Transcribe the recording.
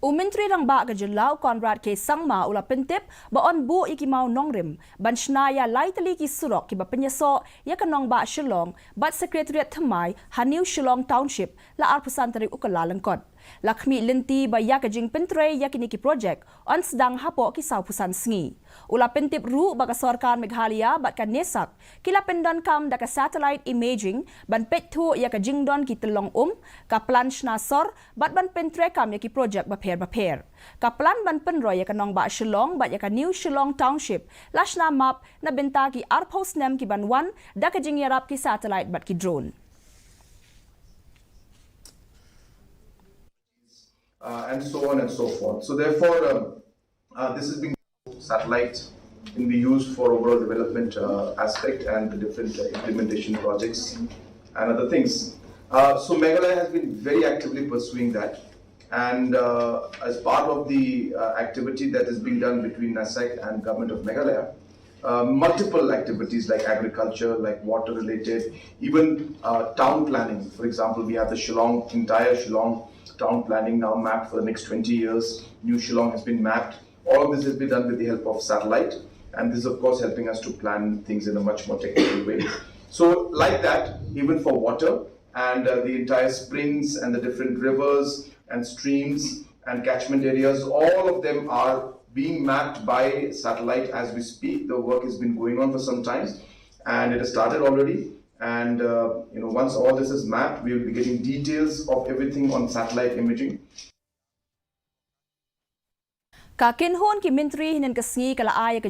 Umentri rang ba ka jelau Konrad ke sangma ula pentip ba on bu ikimau Nongrim ban Shna ya Tylli ki Surok ki ba Pynïasoh ya ka Nongbah Shillong bat Secretariat Thamai Haniu Shillong Township la arpusan tari ukala lengkot. Lakmi lenti ba ya ka jing pentre ya kini ki project on sedang hapo ki sau pusan sengi. Ula pentip ru ba ka sorkan Meghalaya bat ka nesak kila pendon kam da ka satellite imaging ban pethu ya ka jingdon ki telong ka plan Shna sor bat ban pentre kam ya ki project ba Baper. Kaplan ban penroy ya ka Nongbah Shillong bat ya ka New Shillong Township la Shna map na benta ki arpos nem ki ban wan da ka jing yarap ki satellite bat ki drone. And so on and so forth. So therefore, this is being satellite can be used for overall development aspect and the different implementation projects and other things. So Meghalaya has been very actively pursuing that. And as part of the activity that is being done between NASEC and Government of Meghalaya, multiple activities like agriculture, like water related, even town planning. For example, we have the Shillong, entire Shillong town planning now mapped for the next 20 years. New Shillong has been mapped. All of this has been done with the help of satellite. And this is of course helping us to plan things in a much more technical way. So like that, even for water and the entire springs and the different rivers and streams and catchment areas, all of them are being mapped by satellite as we speak. The work has been going on for some time and it has started already. And once all this is mapped, we will be getting details of everything on satellite imaging. Kakinhon ki menteri hinan kasngi kala ay